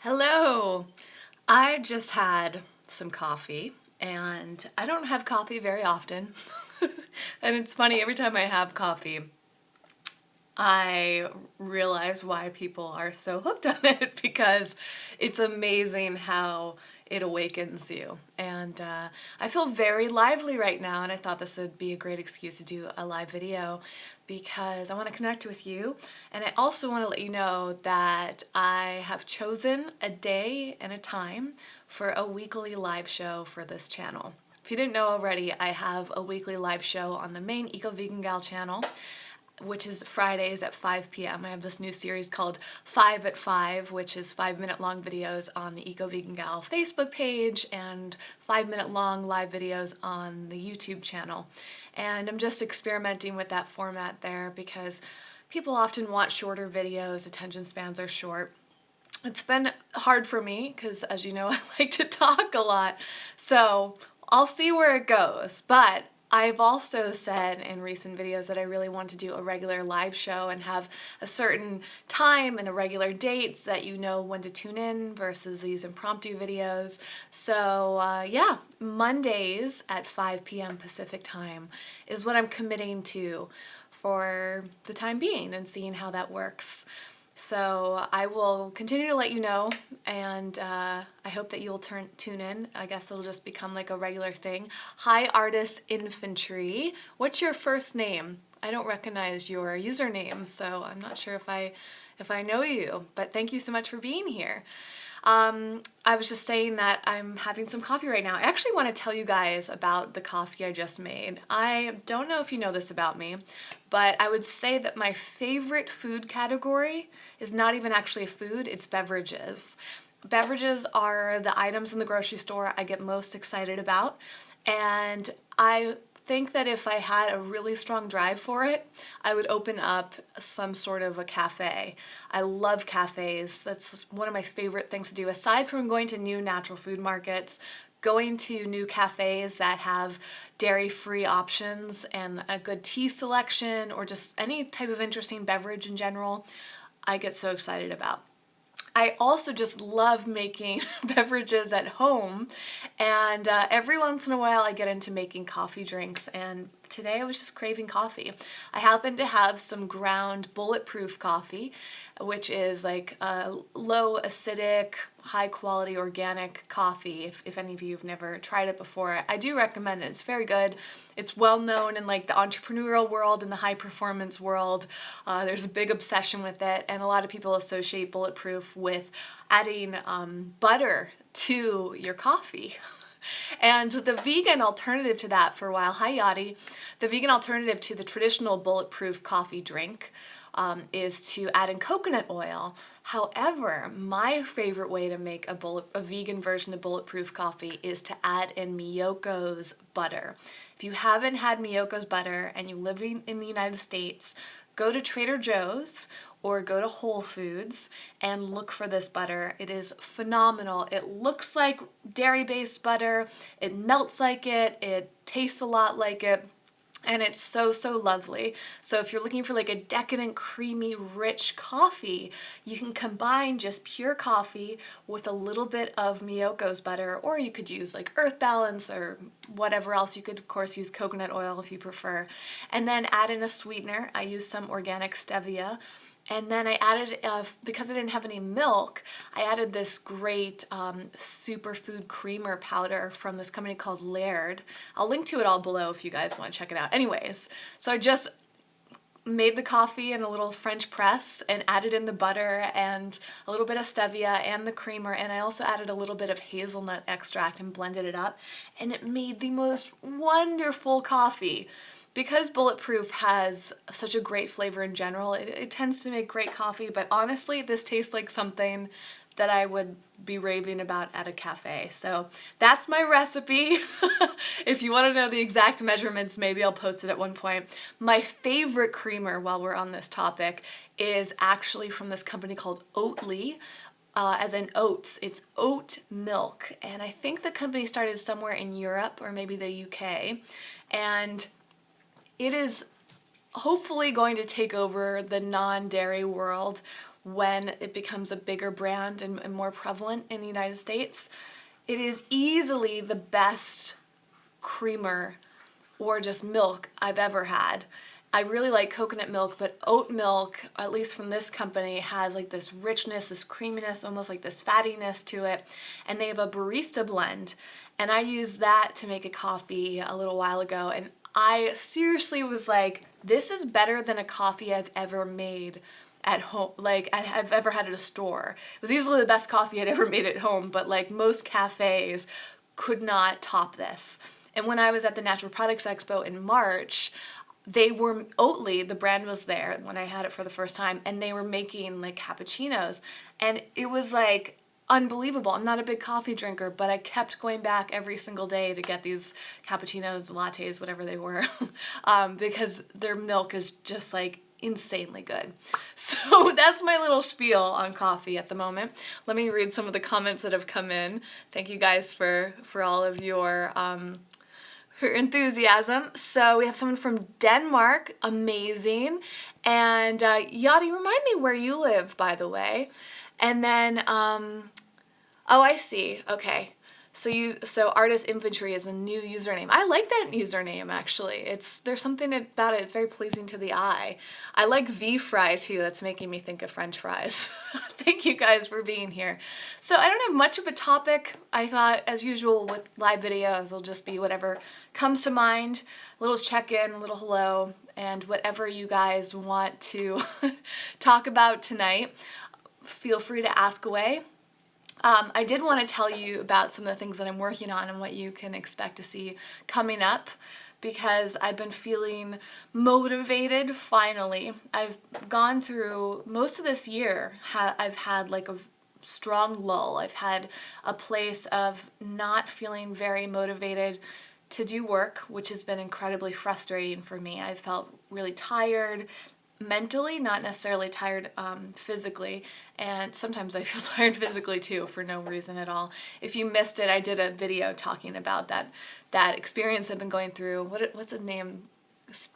Hello! I just had some coffee, and I don't have coffee very often. And it's funny, every time I have coffee, I realize why people are so hooked on it because it's amazing how it awakens you. And I feel very lively right now, and I thought this would be a great excuse to do a live video because I want to connect with you. And I also want to let you know that I have chosen a day and a time for a weekly live show for this channel. If you didn't know already, I have a weekly live show on the main Eco Vegan Gal channel, which is Fridays at 5 p.m. I have this new series called 5 at 5, which is 5-minute long videos on the Eco Vegan Gal Facebook page and 5-minute long live videos on the YouTube channel. And I'm just experimenting with that format there because people often watch shorter videos, attention spans are short. It's been hard for me because, as you know, I like to talk a lot. So I'll see where it goes, but I've also said in recent videos that I really want to do a regular live show and have a certain time and a regular date so that you know when to tune in versus these impromptu videos. So yeah, Mondays at 5 p.m. Pacific time is what I'm committing to for the time being and seeing how that works. So I will continue to let you know, and I hope that you'll tune in. I guess it'll just become like a regular thing. Hi, Artist Infantry. What's your first name? I don't recognize your username, so I'm not sure if I know you, but thank you so much for being here. I was just saying that I'm having some coffee right now. I actually want to tell you guys about the coffee I just made. I don't know if you know this about me, but I would say that my favorite food category is not even actually food, it's beverages. Beverages are the items in the grocery store I get most excited about, and I think that if I had a really strong drive for it, I would open up some sort of a cafe. I love cafes. That's one of my favorite things to do. Aside from going to new natural food markets, going to new cafes that have dairy-free options and a good tea selection or just any type of interesting beverage in general, I get so excited about. I also just love making beverages at home, and every once in a while I get into making coffee drinks, and today I was just craving coffee. I happen to have some ground bulletproof coffee, which is like a low acidic, high quality organic coffee. If any of you have never tried it before, I do recommend it. It's very good. It's well known in like the entrepreneurial world and the high performance world. There's a big obsession with it, and a lot of people associate bulletproof with adding butter to your coffee. And the vegan alternative to that for a while, hi Yadi, the vegan alternative to the traditional bulletproof coffee drink is to add in coconut oil. However, my favorite way to make a vegan version of bulletproof coffee is to add in Miyoko's butter. If you haven't had Miyoko's butter and you live in the United States, go to Trader Joe's or go to Whole Foods and look for this butter. It is phenomenal. It looks like dairy-based butter, it melts like it tastes a lot like it, and it's so, so lovely. So if you're looking for like a decadent, creamy, rich coffee, you can combine just pure coffee with a little bit of Miyoko's butter, or you could use like Earth Balance or whatever else. You could, of course, use coconut oil if you prefer. And then add in a sweetener. I use some organic stevia. And then I added, because I didn't have any milk, I added this great superfood creamer powder from this company called Laird. I'll link to it all below if you guys want to check it out. Anyways, so I just made the coffee in a little French press and added in the butter and a little bit of stevia and the creamer, and I also added a little bit of hazelnut extract and blended it up, and it made the most wonderful coffee. Because Bulletproof has such a great flavor in general, it tends to make great coffee, but honestly, this tastes like something that I would be raving about at a cafe. So that's my recipe. If you want to know the exact measurements, maybe I'll post it at one point. My favorite creamer, while we're on this topic, is actually from this company called Oatly. As in oats, it's oat milk. And I think the company started somewhere in Europe or maybe the UK. And it is hopefully going to take over the non-dairy world when it becomes a bigger brand and more prevalent in the United States. It is easily the best creamer or just milk I've ever had. I really like coconut milk, but oat milk, at least from this company, has like this richness, this creaminess, almost like this fattiness to it. And they have a barista blend. And I used that to make a coffee a little while ago. And I seriously was like, this is better than a coffee I've ever made at home, like I've ever had at a store. It was easily the best coffee I'd ever made at home, but like most cafes could not top this. And when I was at the Natural Products Expo in March, they were, Oatly, the brand was there when I had it for the first time, and they were making like cappuccinos. And it was like unbelievable. I'm not a big coffee drinker, but I kept going back every single day to get these cappuccinos, lattes, whatever they were, because their milk is just like insanely good. So that's my little spiel on coffee at the moment. Let me read some of the comments that have come in. Thank you guys for all of your enthusiasm. So we have someone from Denmark, amazing. And Yadi, remind me where you live, by the way. And then, oh, I see. Okay. So Artist Infantry is a new username. I like that username, actually. There's something about it. It's very pleasing to the eye. I like V-Fry too. That's making me think of French fries. Thank you guys for being here. So I don't have much of a topic. I thought, as usual with live videos, it'll just be whatever comes to mind. A little check-in, a little hello, and whatever you guys want to talk about tonight, feel free to ask away. I did want to tell you about some of the things that I'm working on and what you can expect to see coming up, because I've been feeling motivated finally. I've gone through most of this year, I've had like a strong lull. I've had a place of not feeling very motivated to do work, which has been incredibly frustrating for me. I felt really tired mentally, not necessarily tired physically, and sometimes I feel tired physically too for no reason at all. If you missed it, I did a video talking about that experience I've been going through. What's the name?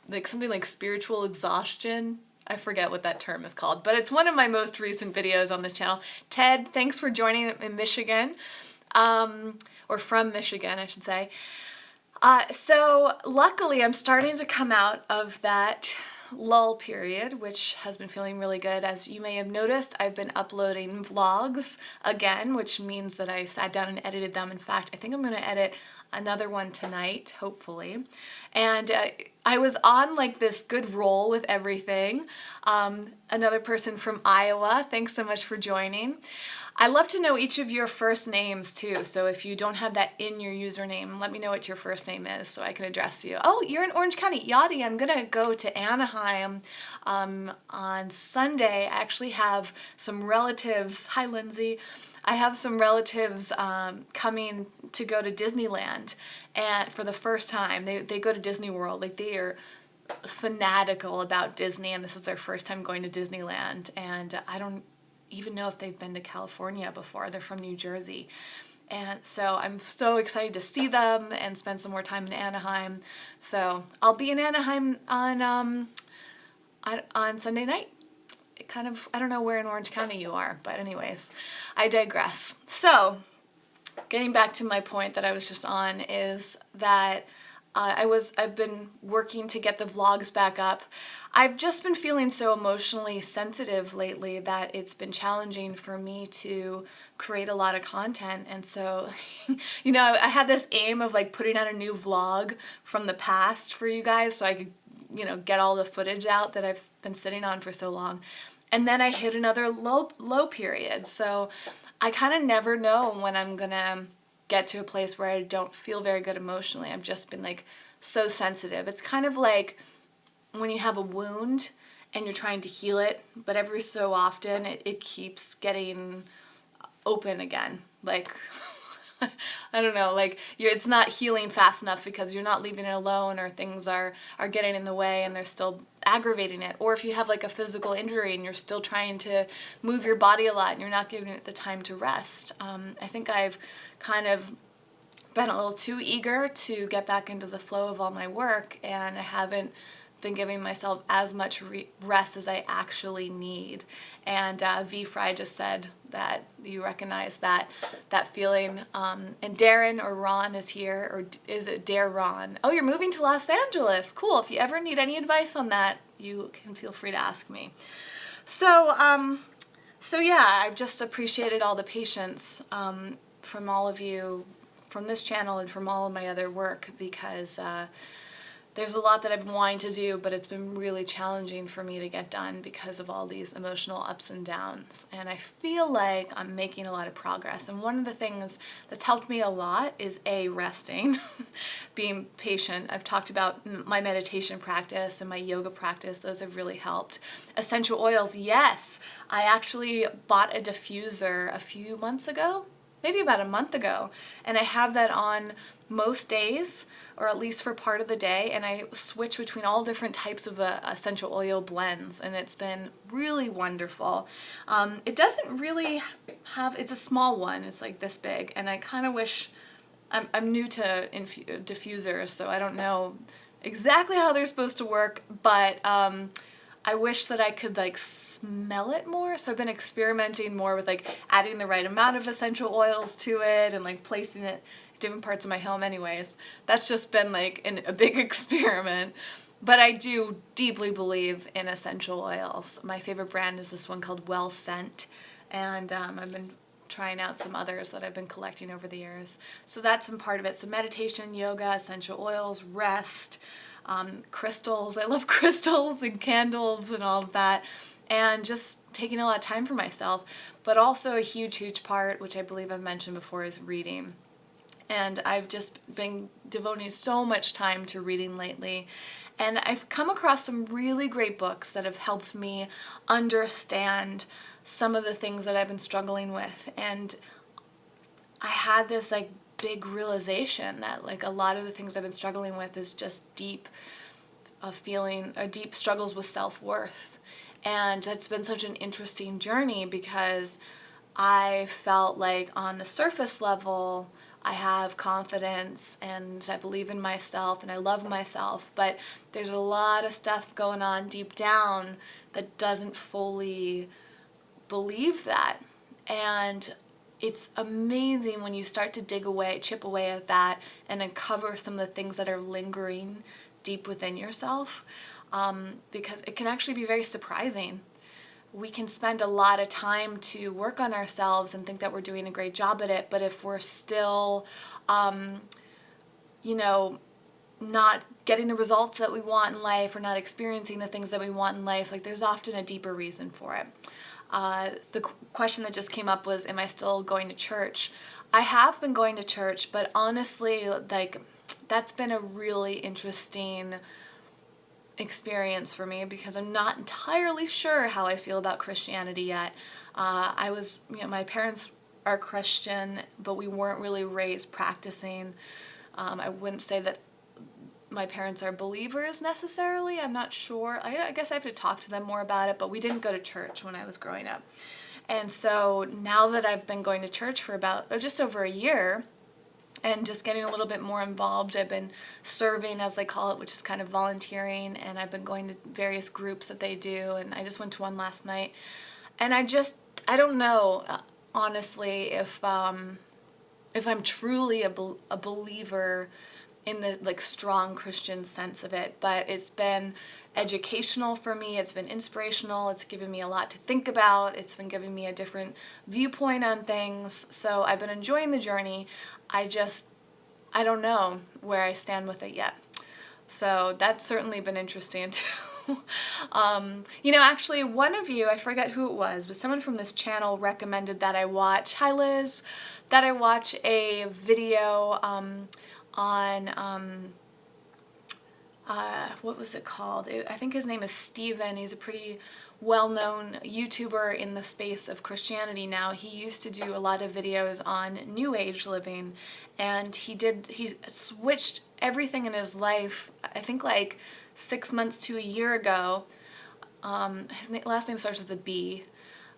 Like something like spiritual exhaustion. I forget what that term is called, but it's one of my most recent videos on the channel. Ted, thanks for joining in Michigan, or from Michigan, I should say. So luckily I'm starting to come out of that lull period, which has been feeling really good. As you may have noticed, I've been uploading vlogs again, which means that I sat down and edited them. In fact, I think I'm going to edit another one tonight, hopefully. And I was on like this good roll with everything. Another person from Iowa, thanks so much for joining. I love to know each of your first names too, so if you don't have that in your username, let me know what your first name is so I can address you. Oh, you're in Orange County. Yadi, I'm gonna go to Anaheim on Sunday. I actually have some relatives. Hi, Lindsay. I have some relatives coming to go to Disneyland, and for the first time. They go to Disney World. Like, they are fanatical about Disney, and this is their first time going to Disneyland, and I don't even know if they've been to California before. They're from New Jersey. And so I'm so excited to see them and spend some more time in Anaheim. So I'll be in Anaheim on Sunday night. I don't know where in Orange County you are, but anyways, I digress. So getting back to my point that I was just on is that I've been working to get the vlogs back up. I've just been feeling so emotionally sensitive lately that it's been challenging for me to create a lot of content. And so, you know, I had this aim of like putting out a new vlog from the past for you guys so I could, you know, get all the footage out that I've been sitting on for so long. And then I hit another low period. So I kind of never know when I'm gonna get to a place where I don't feel very good emotionally. I've just been like so sensitive. It's kind of like when you have a wound and you're trying to heal it, but every so often it keeps getting open again. Like, I don't know, like it's not healing fast enough because you're not leaving it alone, or things are getting in the way and they're still aggravating it. Or if you have like a physical injury and you're still trying to move your body a lot and you're not giving it the time to rest. I think I've kind of been a little too eager to get back into the flow of all my work, and I haven't been giving myself as much rest as I actually need. And V Fry just said that you recognize that feeling. And Darren or Ron is here, or is it Dare Ron? Oh, you're moving to Los Angeles. Cool. If you ever need any advice on that, you can feel free to ask me. So, so yeah, I've just appreciated all the patience from all of you, from this channel and from all of my other work, because there's a lot that I've been wanting to do, but it's been really challenging for me to get done because of all these emotional ups and downs. And I feel like I'm making a lot of progress. And one of the things that's helped me a lot is resting, being patient. I've talked about my meditation practice and my yoga practice. Those have really helped. Essential oils, yes. I actually bought a diffuser a few months ago, maybe about a month ago, and I have that on most days, or at least for part of the day, and I switch between all different types of essential oil blends, and it's been really wonderful. It doesn't really have, it's a small one, it's like this big, and I kind of wish, I'm new to diffusers, so I don't know exactly how they're supposed to work, but I wish that I could like smell it more. So I've been experimenting more with like adding the right amount of essential oils to it and like placing it in different parts of my home anyways. That's just been like a big experiment. But I do deeply believe in essential oils. My favorite brand is this one called Well Scent. And I've been trying out some others that I've been collecting over the years. So that's been part of it. So meditation, yoga, essential oils, rest, crystals. I love crystals and candles and all of that, and just taking a lot of time for myself. But also a huge, huge part, which I believe I've mentioned before, is reading. And I've just been devoting so much time to reading lately. And I've come across some really great books that have helped me understand some of the things that I've been struggling with. And I had this like big realization that like a lot of the things I've been struggling with is just deep deep struggles with self-worth. And that's been such an interesting journey, because I felt like on the surface level I have confidence and I believe in myself and I love myself, but there's a lot of stuff going on deep down that doesn't fully believe that. And it's amazing when you start to dig away, chip away at that, and uncover some of the things that are lingering deep within yourself, because it can actually be very surprising. We can spend a lot of time to work on ourselves and think that we're doing a great job at it, but if we're still, not getting the results that we want in life, or not experiencing the things that we want in life, like there's often a deeper reason for it. The question that just came up was, am I still going to church? I have been going to church, but honestly, like, that's been a really interesting experience for me, because I'm not entirely sure how I feel about Christianity yet. My parents are Christian, but we weren't really raised practicing. I wouldn't say that my parents are believers necessarily. I'm not sure. I guess I have to talk to them more about it, but we didn't go to church when I was growing up. And so now that I've been going to church for just over a year, and just getting a little bit more involved, I've been serving, as they call it, which is kind of volunteering, and I've been going to various groups that they do, and I just went to one last night. And I don't know, honestly, if I'm truly a believer in the like strong Christian sense of it, but it's been educational for me, it's been inspirational, it's given me a lot to think about, it's been giving me a different viewpoint on things, so I've been enjoying the journey. I don't know where I stand with it yet. So that's certainly been interesting too. Actually one of you, I forget who it was, but someone from this channel recommended that I watch, hi Liz, that I watch a video on what was it called? I think his name is Steven. He's a pretty well-known YouTuber in the space of Christianity now. He used to do a lot of videos on New Age living, and he switched everything in his life, I think like 6 months to a year ago. His last name starts with a B.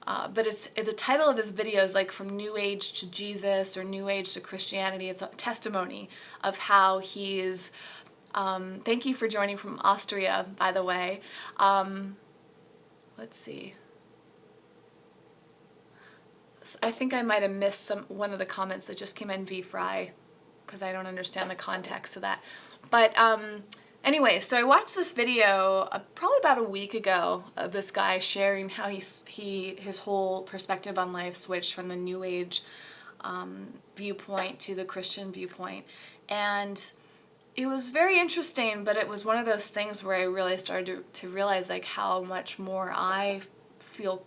But the title of his video is like From New Age to Jesus, or New Age to Christianity. It's a testimony of how he's Thank you for joining from Austria, by the way. Let's see. I think I might have missed one of the comments that just came in, V Fry, because I don't understand the context of that. But anyway, so I watched this video probably about a week ago of this guy sharing how his whole perspective on life switched from the New Age viewpoint to the Christian viewpoint. And it was very interesting, but it was one of those things where I really started to realize like how much more I feel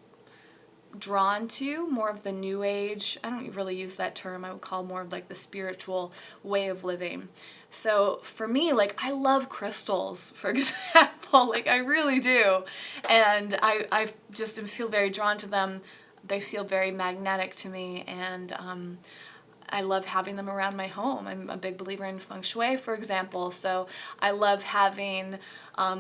drawn to more of the New Age. I don't really use that term. I would call more of like the spiritual way of living. So for me, like I love crystals, for example, like I really do. And I just feel very drawn to them. They feel very magnetic to me, and I love having them around my home. I'm a big believer in feng shui, for example, so I love having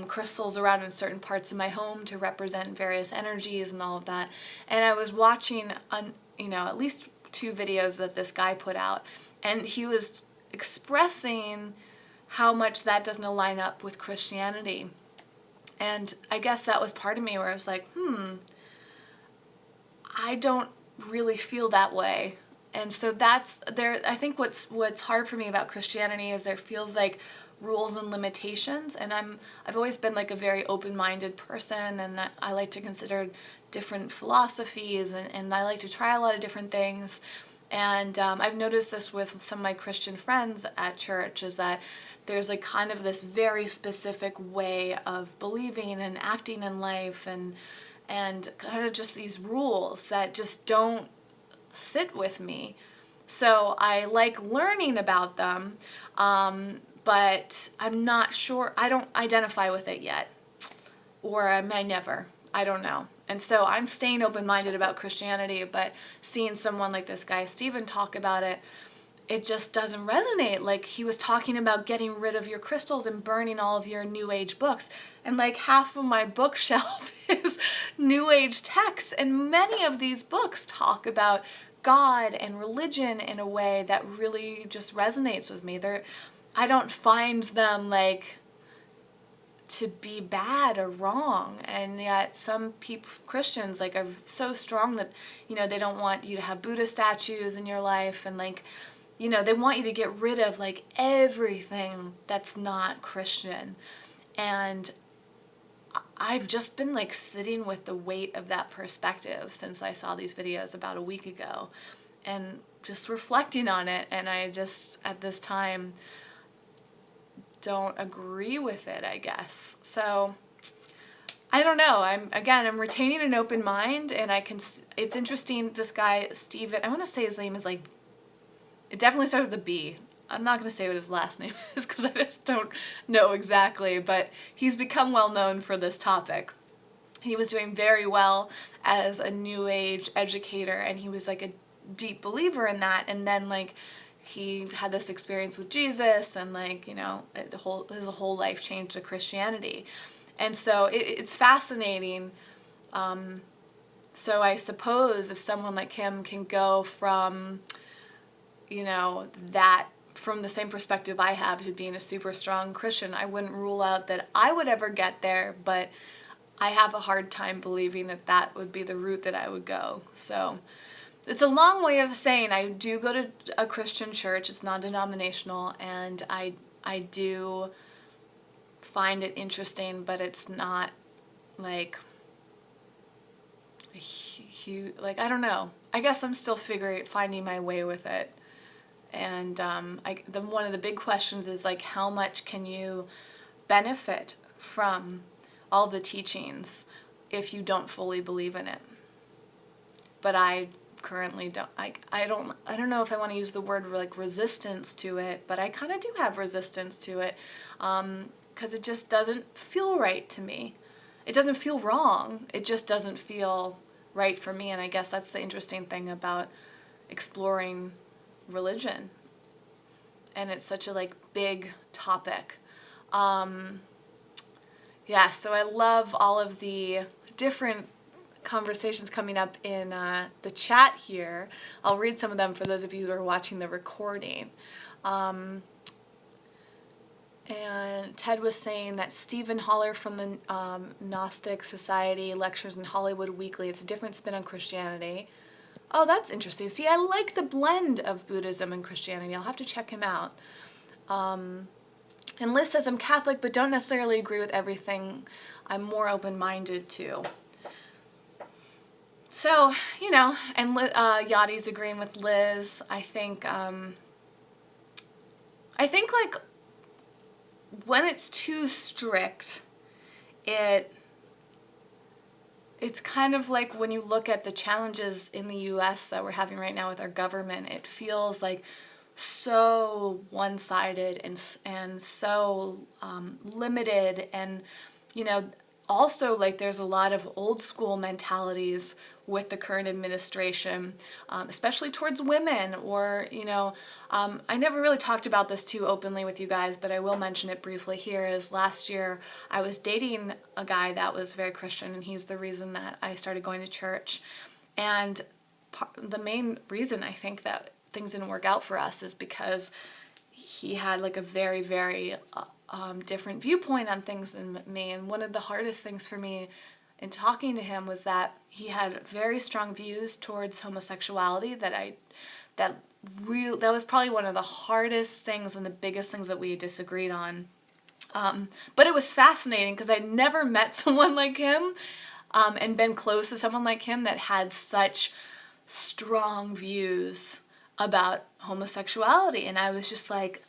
crystals around in certain parts of my home to represent various energies and all of that. And I was watching, at least 2 videos that this guy put out, and he was expressing how much that doesn't align up with Christianity. And I guess that was part of me where I was like, I don't really feel that way. And so that's there. I think what's hard for me about Christianity is there feels like rules and limitations, and I've always been like a very open-minded person, and I like to consider different philosophies, and I like to try a lot of different things. And I've noticed this with some of my Christian friends at church, is that there's like kind of this very specific way of believing and acting in life, and kind of just these rules that just don't sit with me. So I like learning about them, but I'm not sure, I don't identify with it yet, or I may never, I don't know. And so I'm staying open-minded about Christianity, but seeing someone like this guy Stephen talk about it, it just doesn't resonate. Like he was talking about getting rid of your crystals and burning all of your New Age books. And like half of my bookshelf is New Age texts. And many of these books talk about God and religion in a way that really just resonates with me. I don't find them like to be bad or wrong, and yet some Christians like are so strong that they don't want you to have Buddha statues in your life, and like they want you to get rid of like everything that's not Christian. And I've just been like sitting with the weight of that perspective since I saw these videos about a week ago, and just reflecting on it, and I just at this time don't agree with it, I guess. So I don't know. I'm retaining an open mind, and it's interesting. This guy Steven, I want to say his name is like, it definitely starts with a B. I'm not going to say what his last name is because I just don't know exactly, but he's become well known for this topic. He was doing very well as a New Age educator, and he was like a deep believer in that, and then like he had this experience with Jesus, and like his whole life changed to Christianity. And so it's fascinating. So I suppose if someone like him can go from that, from the same perspective I have to being a super strong Christian, I wouldn't rule out that I would ever get there, but I have a hard time believing that that would be the route that I would go. So it's a long way of saying I do go to a Christian church. It's non-denominational, and I do find it interesting, but it's not like a huge, like, I don't know. I guess I'm still finding my way with it. And one of the big questions is like, how much can you benefit from all the teachings if you don't fully believe in it? But I currently don't. I don't know if I want to use the word like resistance to it, but I kind of do have resistance to it, because it just doesn't feel right to me. It doesn't feel wrong. It just doesn't feel right for me. And I guess that's the interesting thing about exploring religion, and it's such a like big topic. Yeah, so I love all of the different conversations coming up in the chat here. I'll read some of them for those of you who are watching the recording. And Ted was saying that Stephen Holler from the Gnostic Society lectures in Hollywood Weekly. It's a different spin on Christianity. Oh, that's interesting. See, I like the blend of Buddhism and Christianity. I'll have to check him out. And Liz says, I'm Catholic, but don't necessarily agree with everything. I'm more open-minded too. So, and Yachty's agreeing with Liz. I think like when it's too strict, it's kind of like when you look at the challenges in the US that we're having right now with our government, it feels like so one-sided and so limited, and also like there's a lot of old school mentalities with the current administration, especially towards women, or I never really talked about this too openly with you guys, but I will mention it briefly here. Is last year I was dating a guy that was very Christian, and he's the reason that I started going to church. And the main reason I think that things didn't work out for us is because he had like a very, very different viewpoint on things than me. And one of the hardest things for me in talking to him was that he had very strong views towards homosexuality that was probably one of the hardest things and the biggest things that we disagreed on. But it was fascinating because I'd never met someone like him and been close to someone like him that had such strong views about homosexuality. And I was just like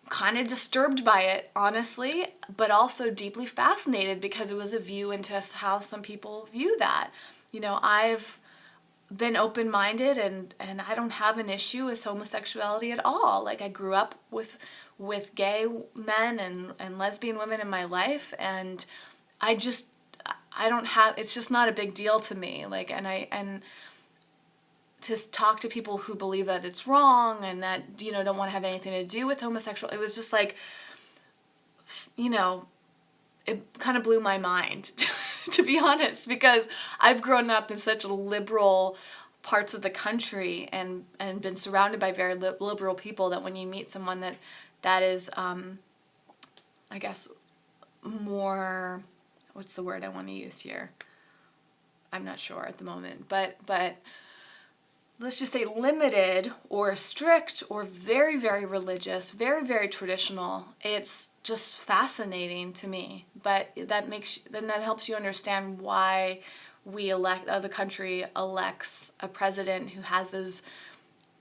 kind of disturbed by it, honestly, but also deeply fascinated because it was a view into how some people view that. I've been open-minded and I don't have an issue with homosexuality at all. Like I grew up with gay men and lesbian women in my life, and I don't have, it's just not a big deal to me. Like, and to talk to people who believe that it's wrong and that, don't want to have anything to do with homosexual, it was just like, it kind of blew my mind, to be honest, because I've grown up in such liberal parts of the country and been surrounded by very liberal people that when you meet someone that is, I guess, more, what's the word I want to use here? I'm not sure at the moment, but let's just say limited or strict or very, very religious, very, very traditional. It's just fascinating to me. But that helps you understand why the country elects a president who has those,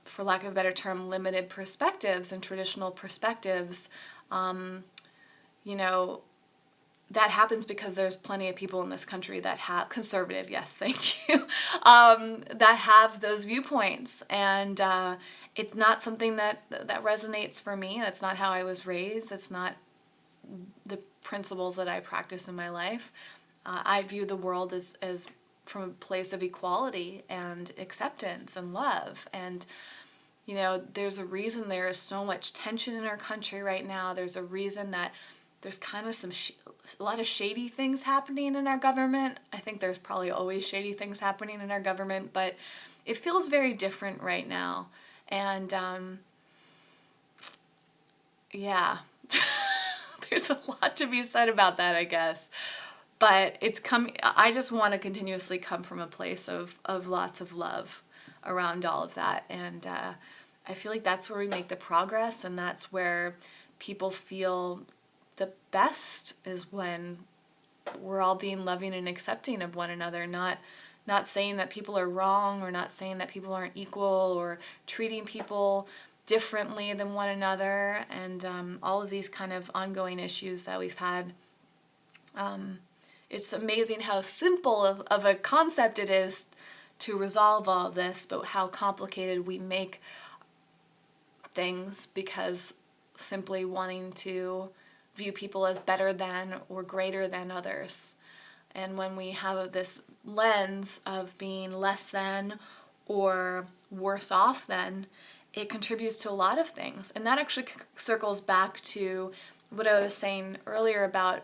for lack of a better term, limited perspectives and traditional perspectives. That happens because there's plenty of people in this country that have, conservative, yes, thank you, that have those viewpoints. And it's not something that resonates for me. That's not how I was raised. That's not the principles that I practice in my life. I view the world as from a place of equality and acceptance and love. And, there's a reason there is so much tension in our country right now. There's a reason that there's kind of a lot of shady things happening in our government. I think there's probably always shady things happening in our government, but it feels very different right now. And yeah, there's a lot to be said about that, I guess. But I just want to continuously come from a place of lots of love around all of that. And I feel like that's where we make the progress, and that's where people feel the best, is when we're all being loving and accepting of one another, not saying that people are wrong, or not saying that people aren't equal, or treating people differently than one another, and all of these kind of ongoing issues that we've had. It's amazing how simple of a concept it is to resolve all of this, but how complicated we make things because simply wanting to view people as better than or greater than others. And when we have this lens of being less than or worse off than, it contributes to a lot of things. And that actually circles back to what I was saying earlier about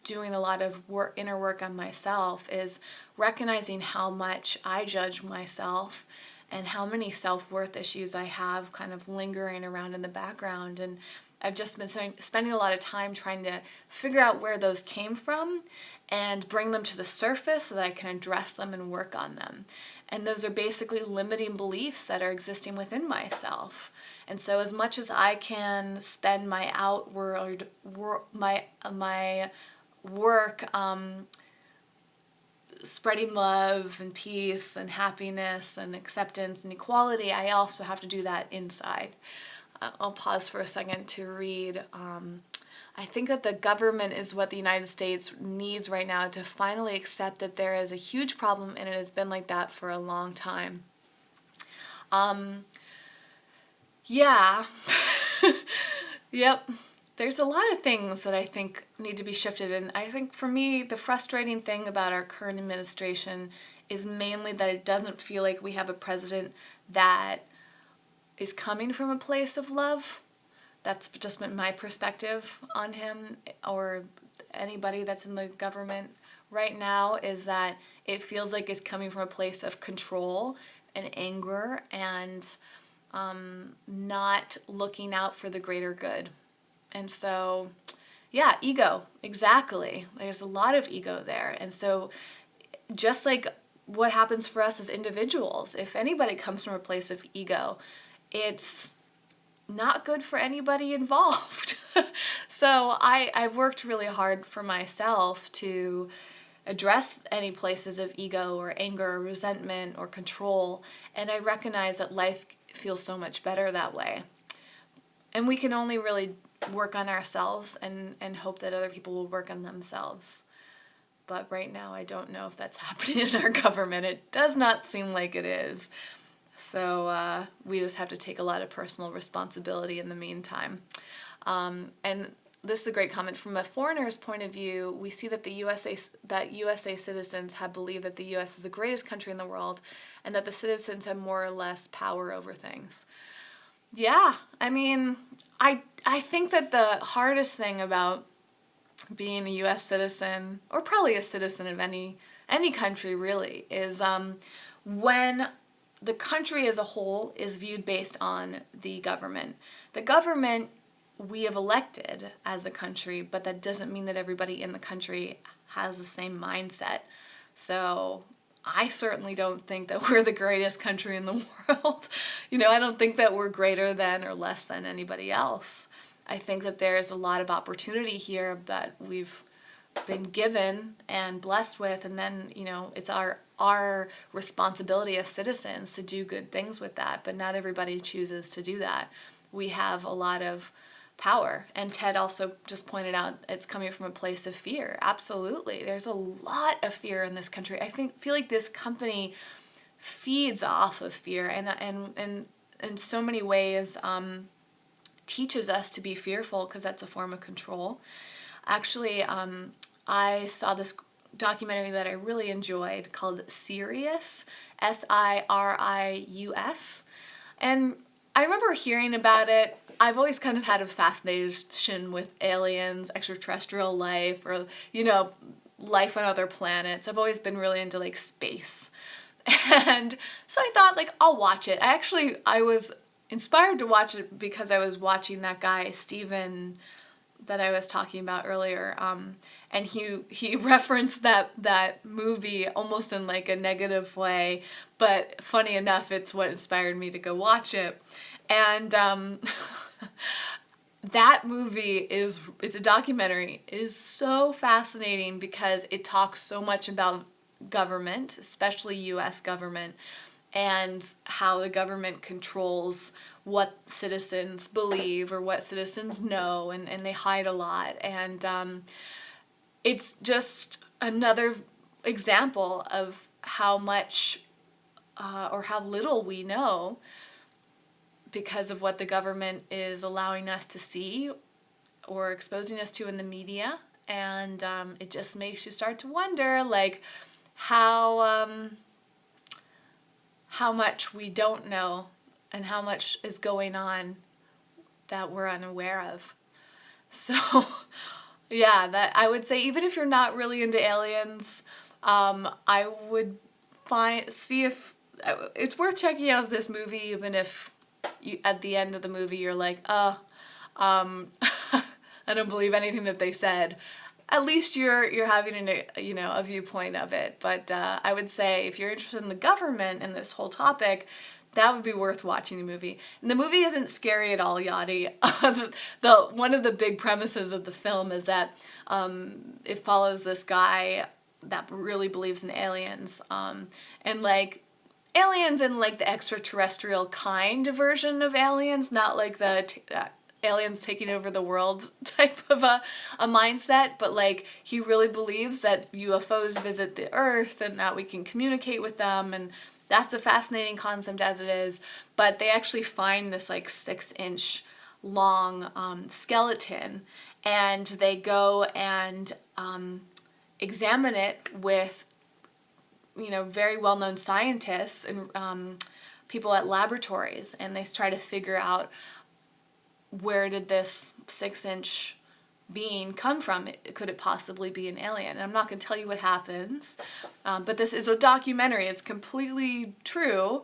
doing a lot of inner work on myself, is recognizing how much I judge myself and how many self-worth issues I have kind of lingering around in the background. And I've just been spending a lot of time trying to figure out where those came from and bring them to the surface so that I can address them and work on them. And those are basically limiting beliefs that are existing within myself. And so as much as I can spend my outward, my work spreading love and peace and happiness and acceptance and equality, I also have to do that inside. I'll pause for a second to read. I think that the government is what the United States needs right now to finally accept that there is a huge problem, and it has been like that for a long time. Yeah. Yep. There's a lot of things that I think need to be shifted, and I think for me, the frustrating thing about our current administration is mainly that it doesn't feel like we have a president that is coming from a place of love. That's just been my perspective on him, or anybody that's in the government right now, is that it feels like it's coming from a place of control and anger and not looking out for the greater good. And so, yeah, ego, exactly. There's a lot of ego there. And so just like what happens for us as individuals, if anybody comes from a place of ego, it's not good for anybody involved. So I've worked really hard for myself to address any places of ego or anger or resentment or control, and I recognize that life feels so much better that way. And we can only really work on ourselves and hope that other people will work on themselves. But right now I don't know if that's happening in our government. It does not seem like it is. So we just have to take a lot of personal responsibility in the meantime. And this is a great comment. From a foreigner's point of view, we see that the USA citizens have believed that the U.S. is the greatest country in the world and that the citizens have more or less power over things. Yeah, I mean, I think that the hardest thing about being a U.S. citizen, or probably a citizen of any country really, is when the country as a whole is viewed based on the government. The government we have elected as a country, but that doesn't mean that everybody in the country has the same mindset. So I certainly don't think that we're the greatest country in the world. I don't think that we're greater than or less than anybody else. I think that there's a lot of opportunity here that we've been given and blessed with, and then it's our responsibility as citizens to do good things with that, but not everybody chooses to do that. We have a lot of power, and Ted also just pointed out it's coming from a place of fear. Absolutely, there's a lot of fear in this country. I feel like this company feeds off of fear, and in so many ways teaches us to be fearful because that's a form of control. Actually, I saw this documentary that I really enjoyed called Sirius, Sirius. And I remember hearing about it. I've always kind of had a fascination with aliens, extraterrestrial life, or, life on other planets. I've always been really into space. And so I thought I'll watch it. I was inspired to watch it because I was watching that guy, Steven, that I was talking about earlier, and he referenced that movie almost in a negative way, but funny enough, it's what inspired me to go watch it. And that movie it's a documentary, is so fascinating because it talks so much about government, especially U.S. government, and how the government controls what citizens believe or what citizens know, and they hide a lot. And it's just another example of how much or how little we know because of what the government is allowing us to see or exposing us to in the media. And it just makes you start to wonder how much we don't know and how much is going on that we're unaware of. So, yeah, that I would say, even if you're not really into aliens, I would see if it's worth checking out this movie, even if you, at the end of the movie, you're like, I don't believe anything that they said. At least you're having a viewpoint of it. But I would say if you're interested in the government and this whole topic, that would be worth watching the movie. And the movie isn't scary at all, Yachty. One of the big premises of the film is that it follows this guy that really believes in aliens, and like aliens in like the extraterrestrial kind version of aliens, not like the aliens taking over the world type of a mindset, but like he really believes that UFOs visit the Earth and that we can communicate with them, and that's a fascinating concept as it is. But they actually find this like 6-inch long skeleton, and they go and examine it with very well-known scientists and people at laboratories, and they try to figure out where did this 6-inch being come from? Could it possibly be an alien? And I'm not going to tell you what happens, but this is a documentary. It's completely true,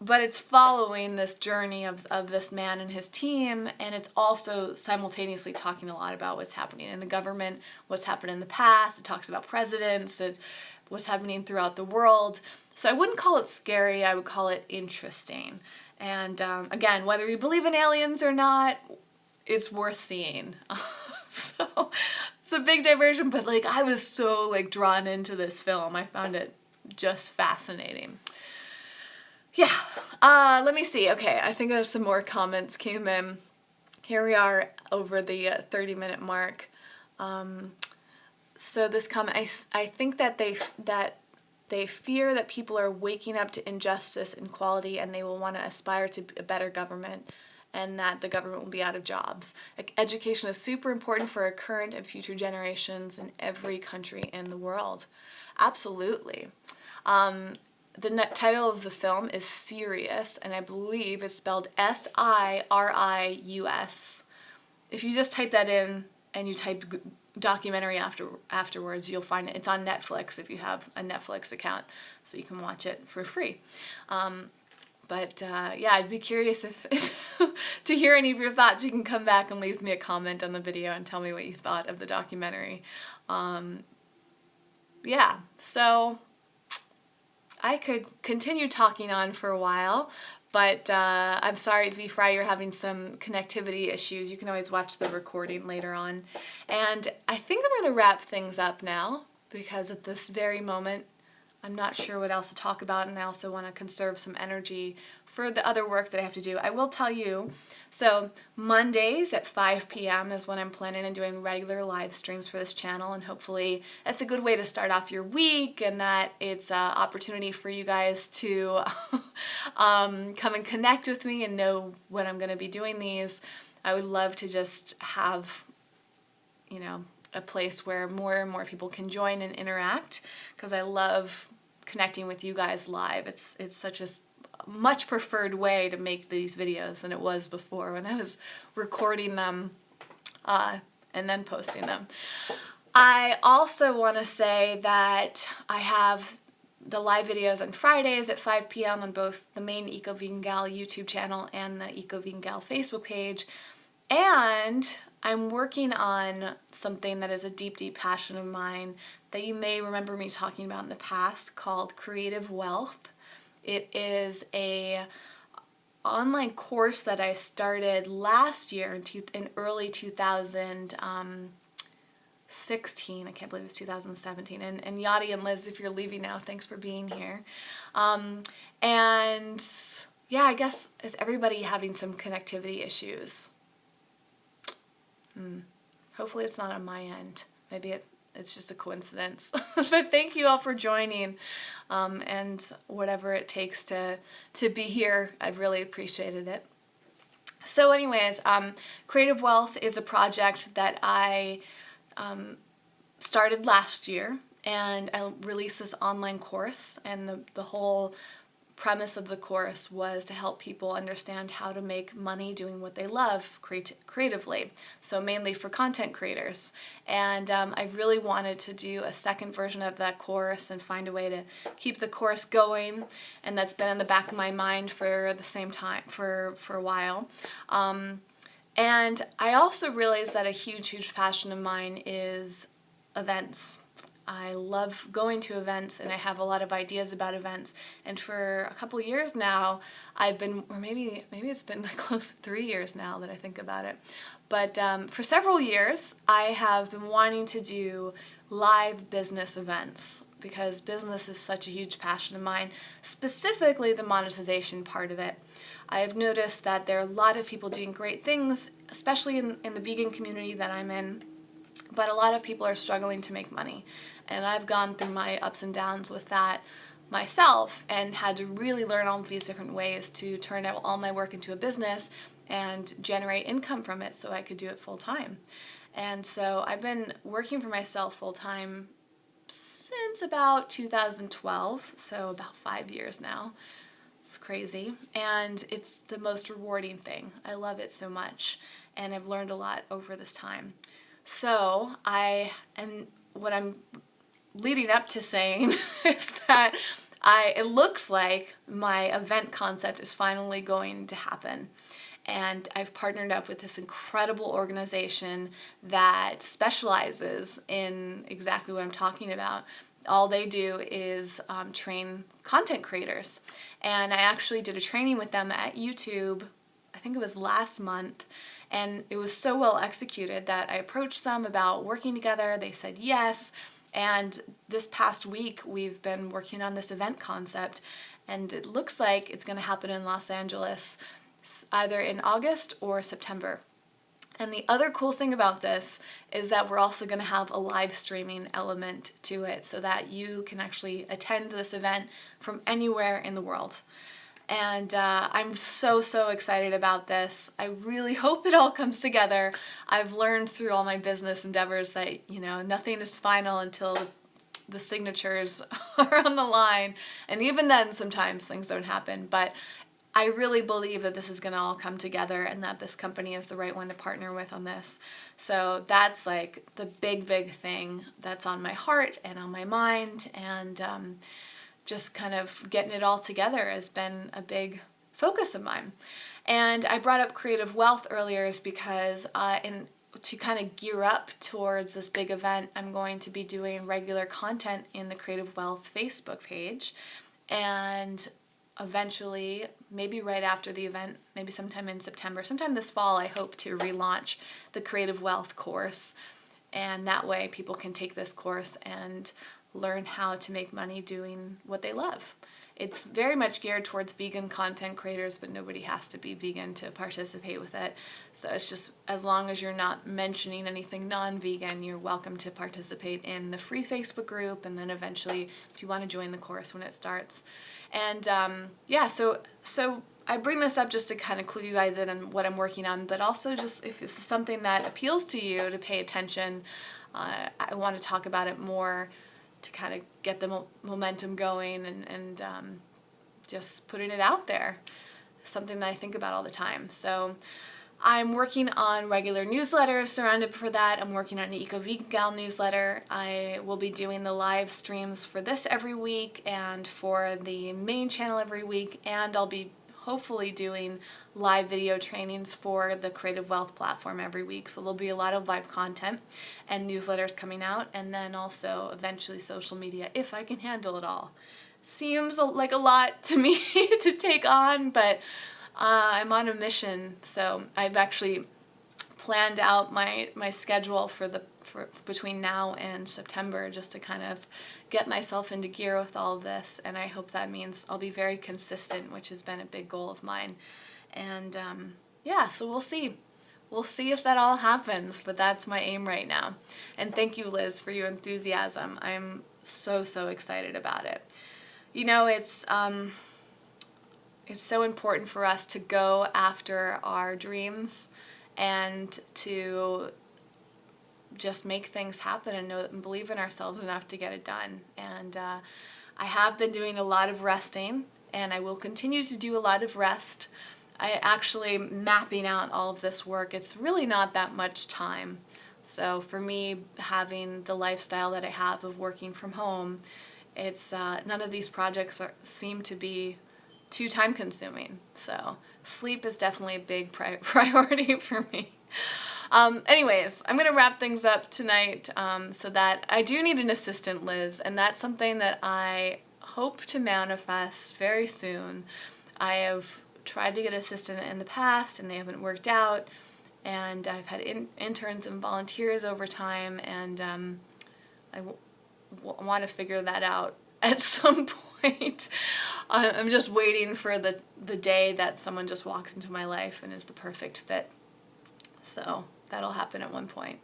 but it's following this journey of this man and his team, and it's also simultaneously talking a lot about what's happening in the government, what's happened in the past. It talks about presidents, what's happening throughout the world. So I wouldn't call it scary, I would call it interesting. And again, whether you believe in aliens or not, it's worth seeing. So it's a big diversion, but like I was so like drawn into this film. I found it just fascinating. Yeah, let me see. Okay, I think there's some more comments came in. Here we are over the 30-minute mark. So this comment, I think that they fear that people are waking up to injustice and inequality, and they will want to aspire to a better government, and that the government will be out of jobs. Education is super important for our current and future generations in every country in the world. Absolutely. The title of the film is Sirius, and I believe it's spelled Sirius. If you just type that in and you type documentary afterwards, you'll find it. It's on Netflix if you have a Netflix account, so you can watch it for free. Yeah, I'd be curious if to hear any of your thoughts. You can come back and leave me a comment on the video and tell me what you thought of the documentary. Yeah, so I could continue talking on for a while, but I'm sorry, V Fry, you're having some connectivity issues. You can always watch the recording later on. And I think I'm going to wrap things up now, because at this very moment, I'm not sure what else to talk about, and I also want to conserve some energy for the other work that I have to do. I will tell you, so Mondays at 5 p.m. is when I'm planning on doing regular live streams for this channel, and hopefully that's a good way to start off your week, and that it's an opportunity for you guys to come and connect with me and know when I'm going to be doing these. I would love to just have, a place where more and more people can join and interact, because I love connecting with you guys live. It's such a much preferred way to make these videos than it was before when I was recording them and then posting them. I also want to say that I have the live videos on Fridays at 5 p.m. on both the main Eco Vegan Gal YouTube channel and the Eco Vegan Gal Facebook page. And I'm working on something that is a deep, deep passion of mine that you may remember me talking about in the past, called Creative Wealth. It is a online course that I started last year in early 2016. I can't believe it's 2017. And Yachty and Liz, if you're leaving now, thanks for being here. And yeah, I guess, is everybody having some connectivity issues? Hopefully it's not on my end. Maybe it's just a coincidence. But thank you all for joining, and whatever it takes to be here. I've really appreciated it. So anyways, Creative Wealth is a project that I started last year, and I released this online course, and the whole premise of the course was to help people understand how to make money doing what they love creatively, so mainly for content creators. And I really wanted to do a second version of that course and find a way to keep the course going, and that's been in the back of my mind for the same time, for a while. And I also realized that a huge passion of mine is events. I love going to events, and I have a lot of ideas about events. And for a couple years now, I've been, or maybe it's been like close to 3 years now that I think about it. But for several years, I have been wanting to do live business events because business is such a huge passion of mine, specifically the monetization part of it. I have noticed that there are a lot of people doing great things, especially in the vegan community that I'm in, but a lot of people are struggling to make money. And I've gone through my ups and downs with that myself and had to really learn all of these different ways to turn out all my work into a business and generate income from it so I could do it full time. And so I've been working for myself full time since about 2012, so about 5 years now. It's crazy, and it's the most rewarding thing. I love it so much, and I've learned a lot over this time. So what I'm leading up to saying is that it looks like my event concept is finally going to happen. And I've partnered up with this incredible organization that specializes in exactly what I'm talking about. All they do is train content creators. And I actually did a training with them at YouTube, I think it was last month, and it was so well executed that I approached them about working together. They said yes. And this past week, we've been working on this event concept, and it looks like it's going to happen in Los Angeles either in August or September. And the other cool thing about this is that we're also going to have a live streaming element to it so that you can actually attend this event from anywhere in the world. And I'm so excited about this. I really hope it all comes together. I've learned through all my business endeavors that, nothing is final until the signatures are on the line. And even then, sometimes things don't happen. But I really believe that this is going to all come together and that this company is the right one to partner with on this. So that's like the big thing that's on my heart and on my mind, and just kind of getting it all together has been a big focus of mine. And I brought up Creative Wealth earlier is because to kind of gear up towards this big event, I'm going to be doing regular content in the Creative Wealth Facebook page, and eventually, maybe right after the event, maybe sometime in September, sometime this fall, I hope to relaunch the Creative Wealth course. And that way people can take this course and learn how to make money doing what they love. It's very much geared towards vegan content creators, but nobody has to be vegan to participate with it. So it's just, as long as you're not mentioning anything non-vegan, you're welcome to participate in the free Facebook group, and then eventually, if you want to join the course when it starts. And so I bring this up just to kind of clue you guys in on what I'm working on, but also just if it's something that appeals to you to pay attention, I want to talk about it more to kind of get the momentum going and just putting it out there. Something that I think about all the time. So I'm working on regular newsletters surrounded for that. I'm working on an Eco-Vegan Gal newsletter. I will be doing the live streams for this every week and for the main channel every week, and I'll be hopefully doing live video trainings for the Creative Wealth platform every week. So there'll be a lot of live content and newsletters coming out, and then also eventually social media if I can handle it all. Seems like a lot to me to take on, but I'm on a mission. So I've actually planned out my schedule for between now and September just to kind of get myself into gear with all of this, and I hope that means I'll be very consistent, which has been a big goal of mine. And so we'll see. We'll see if that all happens, but that's my aim right now. And thank you, Liz, for your enthusiasm. I'm so excited about it. It's so important for us to go after our dreams and to just make things happen and believe in ourselves enough to get it done. And I have been doing a lot of resting and I will continue to do a lot of rest. I actually mapping out all of this work, it's really not that much time. So for me, having the lifestyle that I have of working from home, it's none of these projects seem to be too time consuming. So sleep is definitely a big priority for me. Anyways, I'm going to wrap things up tonight so that I do need an assistant, Liz, and that's something that I hope to manifest very soon. I have tried to get an assistant in the past and they haven't worked out, and I've had interns and volunteers over time, and I want to figure that out at some point. I'm just waiting for the day that someone just walks into my life and is the perfect fit. So that'll happen at one point.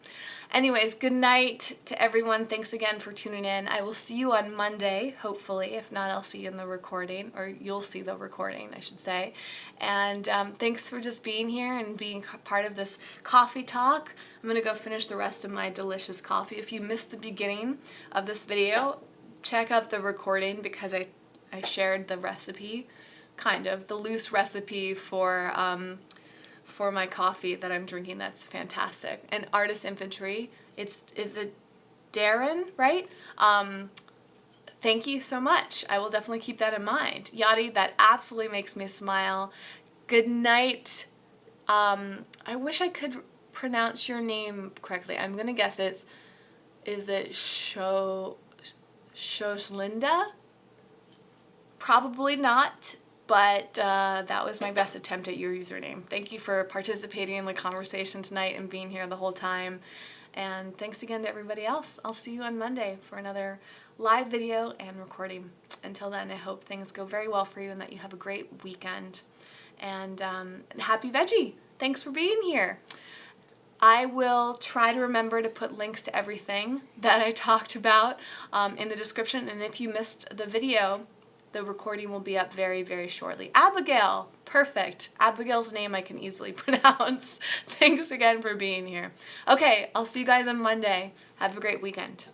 Anyways, good night to everyone. Thanks again for tuning in. I will see you on Monday, hopefully. If not, I'll see you in the recording, or you'll see the recording, I should say. And thanks for just being here and being part of this coffee talk. I'm going to go finish the rest of my delicious coffee. If you missed the beginning of this video, check out the recording because I shared the recipe, kind of, the loose recipe for my coffee that I'm drinking. That's fantastic. And Artist Infantry, is it Darren, right? Thank you so much. I will definitely keep that in mind. Yadi, that absolutely makes me smile. Good night. I wish I could pronounce your name correctly. I'm gonna guess is it Shoslinda? Probably not. But that was my best attempt at your username. Thank you for participating in the conversation tonight and being here the whole time. And thanks again to everybody else. I'll see you on Monday for another live video and recording. Until then, I hope things go very well for you and that you have a great weekend. And happy veggie. Thanks for being here. I will try to remember to put links to everything that I talked about in the description. And if you missed the video, the recording will be up very, very shortly. Abigail, perfect. Abigail's name I can easily pronounce. Thanks again for being here. Okay, I'll see you guys on Monday. Have a great weekend.